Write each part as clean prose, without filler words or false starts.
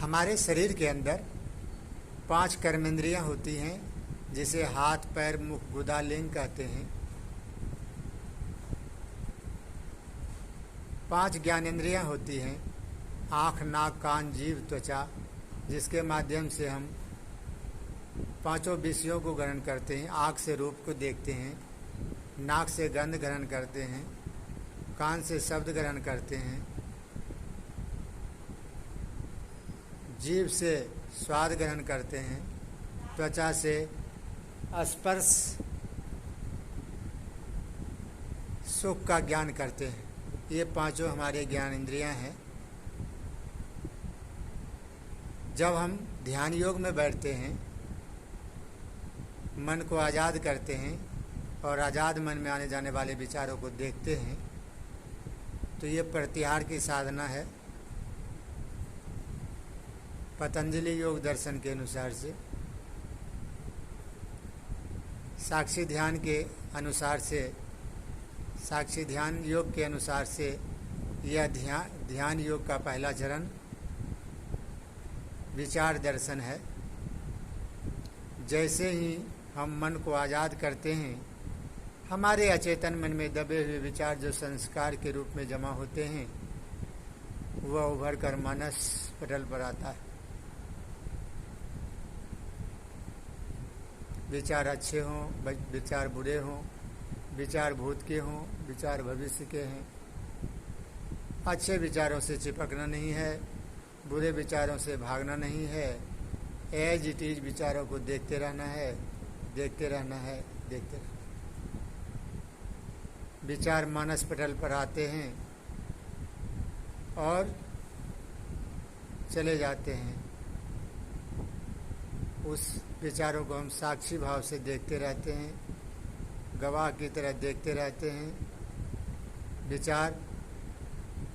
हमारे शरीर के अंदर 5 कर्मेंद्रियां होती हैं, जिसे हाथ, पैर, मुख, गुदा, लिंग कहते हैं। 5 ज्ञानेंद्रियां होती हैं, आँख, नाक, कान, जीभ, त्वचा, जिसके माध्यम से हम पांचों विषयों को ग्रहण करते हैं। आँख से रूप को देखते हैं, नाक से गंध ग्रहण करते हैं, कान से शब्द ग्रहण करते हैं, जीभ से स्वाद ग्रहण करते हैं, त्वचा से स्पर्श सुख का ज्ञान करते हैं। ये पांचों हमारे ज्ञान इंद्रियां हैं। जब हम ध्यान योग में बैठते हैं, मन को आज़ाद करते हैं और आज़ाद मन में आने जाने वाले विचारों को देखते हैं, तो ये प्रत्याहार की साधना है। पतंजलि योग दर्शन के अनुसार से, साक्षी ध्यान के अनुसार से, साक्षी ध्यान योग के अनुसार से यह ध्यान योग का पहला चरण विचार दर्शन है। जैसे ही हम मन को आज़ाद करते हैं, हमारे अचेतन मन में दबे हुए विचार जो संस्कार के रूप में जमा होते हैं, वह उभर कर मानस पटल पर आता है। विचार अच्छे हों, विचार बुरे हों, विचार भूत के हों, विचार भविष्य के हैं। अच्छे विचारों से चिपकना नहीं है, बुरे विचारों से भागना नहीं है। एज इट इज विचारों को देखते रहना है, देखते रहना है, देखते रहना। विचार मानस पटल पर आते हैं और चले जाते हैं। उस विचारों को हम साक्षी भाव से देखते रहते हैं, गवाह की तरह देखते रहते हैं। विचार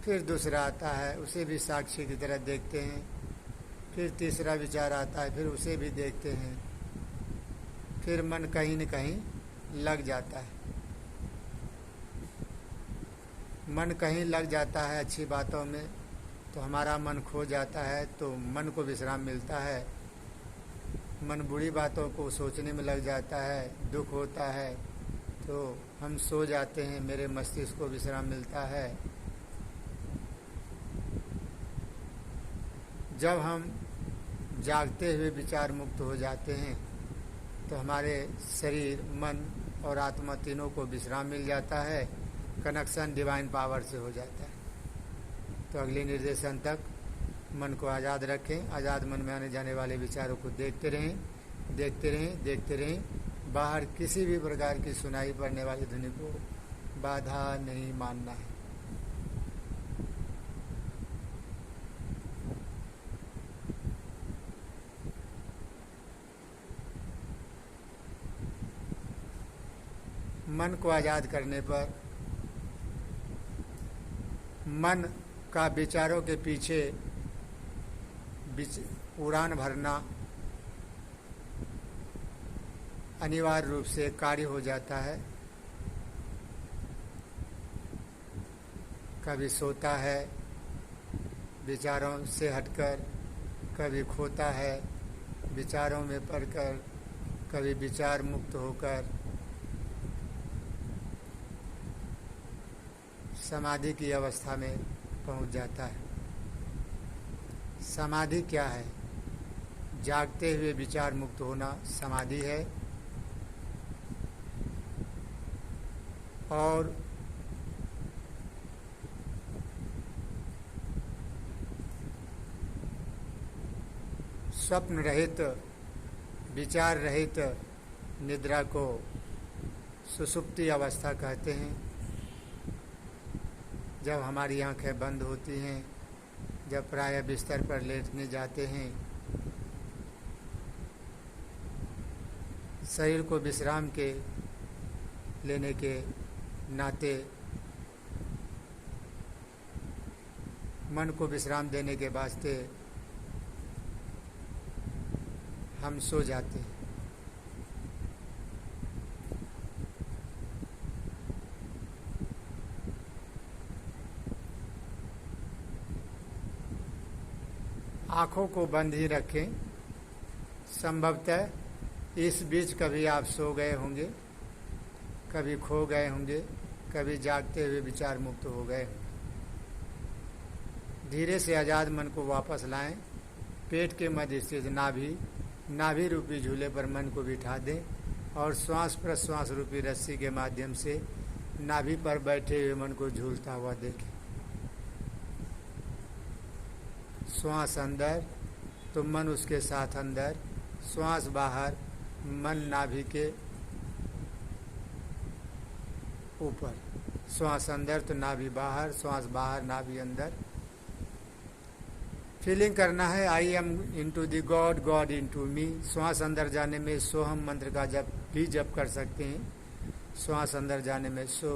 फिर दूसरा आता है, उसे भी साक्षी की तरह देखते हैं। फिर तीसरा विचार आता है, फिर उसे भी देखते हैं। फिर मन कहीं न कहीं लग जाता है। मन कहीं लग जाता है अच्छी बातों में, तो हमारा मन खो जाता है, तो मन को विश्राम मिलता है। मन बुरी बातों को सोचने में लग जाता है, दुख होता है, तो हम सो जाते हैं, मेरे मस्तिष्क को विश्राम मिलता है। जब हम जागते हुए विचार मुक्त हो जाते हैं, तो हमारे शरीर, मन और आत्मा तीनों को विश्राम मिल जाता है। कनेक्शन डिवाइन पावर से हो जाता है। तो अगले निर्देशन तक मन को आज़ाद रखें। आज़ाद मन में आने जाने वाले विचारों को देखते रहें, देखते रहें, देखते रहें। बाहर किसी भी प्रकार की सुनाई पड़ने वाली ध्वनि को बाधा नहीं मानना है। मन को आज़ाद करने पर मन का विचारों के पीछे उड़ान भरना अनिवार्य रूप से कार्य हो जाता है। कभी सोता है विचारों से हटकर, कभी खोता है विचारों में पड़कर, कभी विचार मुक्त होकर समाधि की अवस्था में पहुंच जाता है। समाधि क्या है? जागते हुए विचार मुक्त होना समाधि है। और स्वप्न रहित, विचार रहित निद्रा को सुषुप्ति अवस्था कहते हैं। जब हमारी आंखें बंद होती हैं, जब प्रायः बिस्तर पर लेटने जाते हैं, शरीर को विश्राम के लेने के नाते, मन को विश्राम देने के वास्ते हम सो जाते हैं। आँखों को बंद ही रखें। संभवतः इस बीच कभी आप सो गए होंगे, कभी खो गए होंगे, कभी जागते हुए विचार मुक्त हो गए। धीरे से आज़ाद मन को वापस लाएं। पेट के मध्य स्थित नाभि रूपी झूले पर मन को बिठा दें और श्वास प्रश्वास रूपी रस्सी के माध्यम से नाभि पर बैठे हुए मन को झूलता हुआ देखें। श्वास अंदर तो मन उसके साथ अंदर, श्वास बाहर मन नाभि के ऊपर। श्वास अंदर तो नाभि बाहर, श्वास बाहर नाभि अंदर। फीलिंग करना है I am into the God, God into me. श्वास अंदर जाने में सोहम मंत्र का जप कर सकते हैं। श्वास अंदर जाने में सो,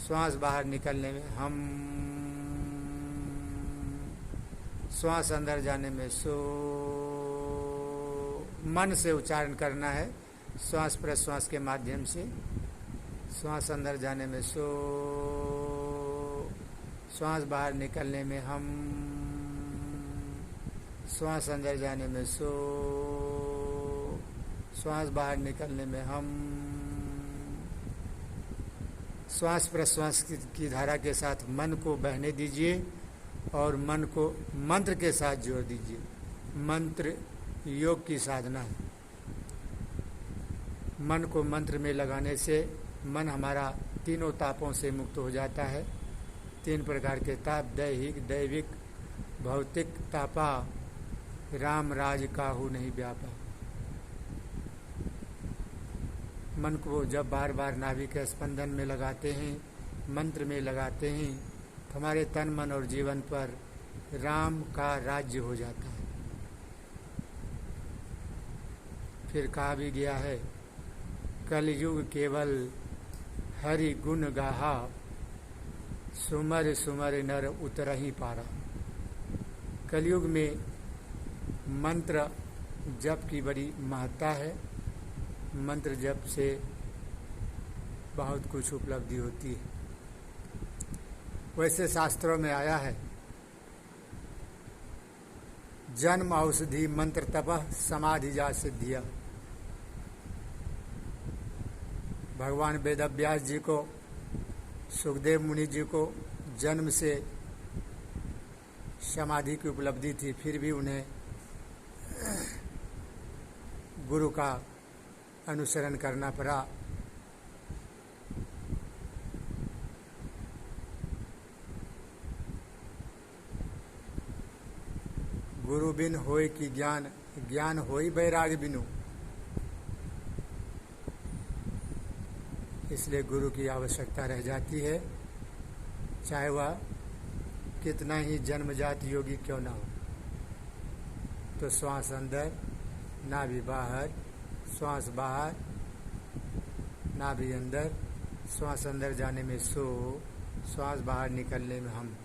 श्वास बाहर निकलने में हम, श्वास अंदर जाने में सो। मन से उच्चारण करना है श्वास प्रश्वास के माध्यम से। श्वास अंदर जाने में सो, श्वास बाहर निकलने में हम, श्वास अंदर जाने में सो, श्वास बाहर निकलने में हम। श्वास प्रश्वास की धारा के साथ मन को बहने दीजिए और मन को मंत्र के साथ जोड़ दीजिए। मंत्र योग की साधना है। मन को मंत्र में लगाने से मन हमारा तीनों तापों से मुक्त हो जाता है। 3 प्रकार के ताप, दैहिक, दैविक, भौतिक तापा, राम राज काहू नहीं व्यापा। मन को जब बार बार नाभि के स्पंदन में लगाते हैं, मंत्र में लगाते हैं, तो हमारे तन मन और जीवन पर राम का राज्य हो जाता है। फिर कहा भी गया है, कलयुग केवल हरि गुण गाहा, सुमर सुमर नर उतरहि पारा। कलयुग में मंत्र जप की बड़ी महत्ता है। मंत्र जप से बहुत कुछ उपलब्धि होती है। वैसे शास्त्रों में आया है, जन्म औषधि मंत्र तपः समाधि जा सिद्धिया। भगवान वेदव्यास जी को, सुखदेव मुनि जी को जन्म से समाधि की उपलब्धि थी, फिर भी उन्हें गुरु का अनुसरण करना पड़ा। गुरु बिन होय कि ज्ञान, ज्ञान होय बैराग बिनु। इसलिए गुरु की आवश्यकता रह जाती है, चाहे वह कितना ही जन्मजात योगी क्यों ना हो। तो श्वास अंदर, नाभि बाहर, श्वास बाहर, नाभि अंदर, श्वास अंदर जाने में सो, श्वास बाहर निकलने में हम।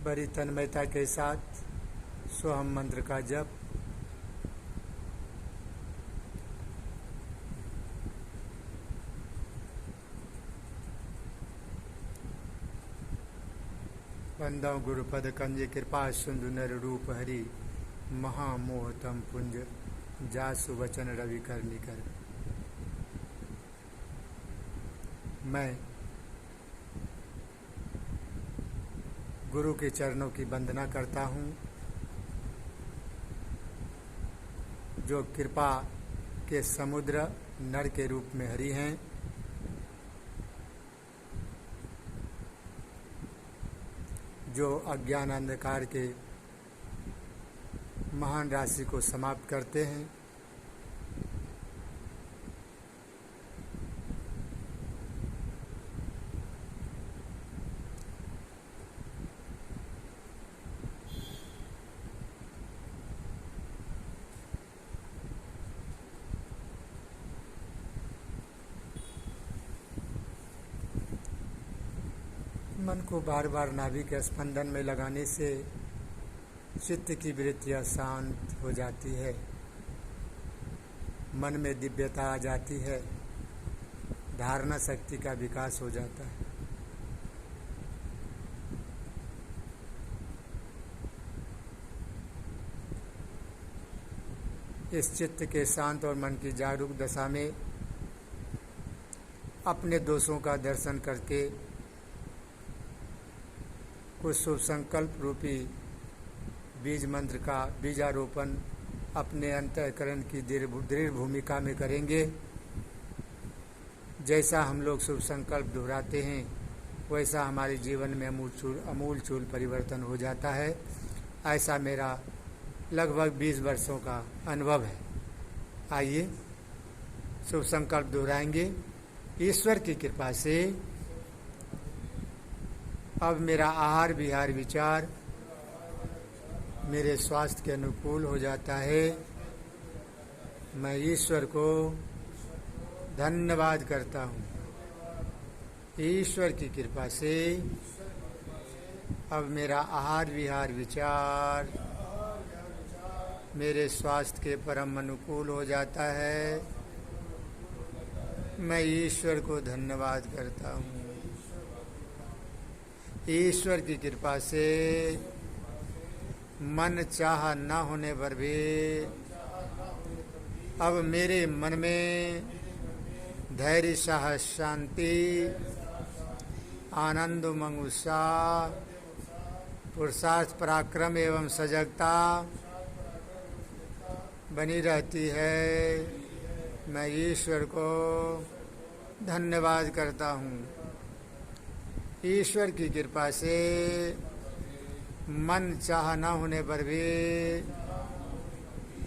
बड़ी तन्मयता के साथ सोहम मंत्र का जप। वंदौ गुरुपद कंज कृपा सिंधु नर रूप हरि, महामोहतम पुंज जासु वचन रवि कर निकर। मैं गुरु के चरणों की वंदना करता हूँ, जो कृपा के समुद्र नर के रूप में हरि हैं। जो अज्ञान अंधकार के महान राशि को समाप्त करते हैं। मन को बार बार नाभि के स्पंदन में लगाने से चित्त की वृत्तियाँ शांत हो जाती है, मन में दिव्यता आ जाती है, धारणा शक्ति का विकास हो जाता है। इस चित्त के शांत और मन की जागरूक दशा में अपने दोषों का दर्शन करके कुछ शुभ संकल्प रूपी बीज मंत्र का बीजारोपण अपने अंतःकरण की दृढ़ भूमिका में करेंगे। जैसा हम लोग शुभ संकल्प दोहराते हैं वैसा हमारे जीवन में अमूलचूल परिवर्तन हो जाता है। ऐसा मेरा लगभग 20 वर्षों का अनुभव है। आइए शुभ संकल्प दोहराएंगे। ईश्वर की कृपा से अब मेरा आहार विहार विचार मेरे स्वास्थ्य के अनुकूल हो जाता है। मैं ईश्वर को धन्यवाद करता हूँ। ईश्वर की कृपा से अब मेरा आहार विहार विचार मेरे स्वास्थ्य के परम अनुकूल हो जाता है। मैं ईश्वर को धन्यवाद करता हूँ। ईश्वर की कृपा से मन चाह न होने पर भी अब मेरे मन में धैर्य, साहस, शांति, आनंद, उमंग, उत्साह, पुरुषार्थ, पराक्रम एवं सजगता बनी रहती है। मैं ईश्वर को धन्यवाद करता हूँ। ईश्वर की कृपा से मन चाह न होने पर भी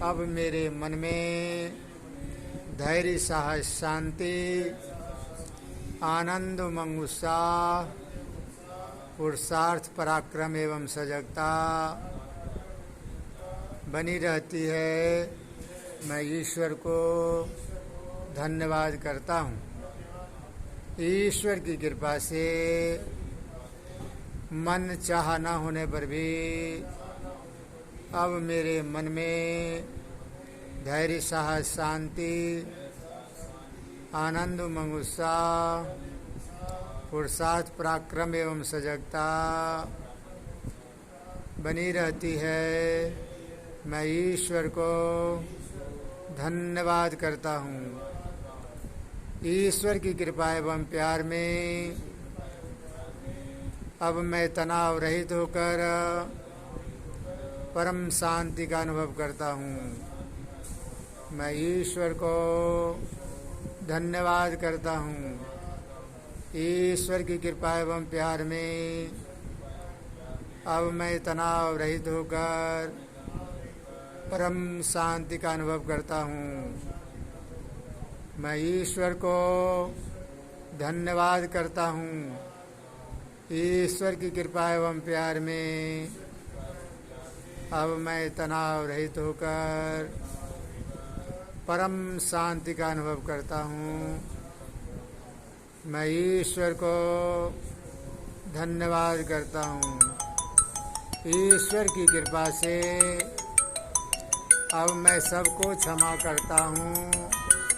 अब मेरे मन में धैर्य, साहस, शांति, आनंद, उमंग, उत्साह, पुरुषार्थ, पराक्रम एवं सजगता बनी रहती है। मैं ईश्वर को धन्यवाद करता हूँ। ईश्वर की कृपा से मन चाह न होने पर भी अब मेरे मन में धैर्य, साहस, शांति, आनंद, उमंग, उत्साह, पुरुषार्थ, पराक्रम एवं सजगता बनी रहती है। मैं ईश्वर को धन्यवाद करता हूँ। ईश्वर की कृपा एवं प्यार में अब मैं तनाव रहित होकर परम शांति का अनुभव करता हूँ। मैं ईश्वर को धन्यवाद करता हूँ। ईश्वर की कृपा एवं प्यार में अब मैं तनाव रहित होकर परम शांति का अनुभव करता हूँ। मैं ईश्वर को धन्यवाद करता हूँ। ईश्वर की कृपा एवं प्यार में अब मैं तनाव रहित होकर परम शांति का अनुभव करता हूँ। मैं ईश्वर को धन्यवाद करता हूँ। ईश्वर की कृपा से अब मैं सबको क्षमा करता हूँ।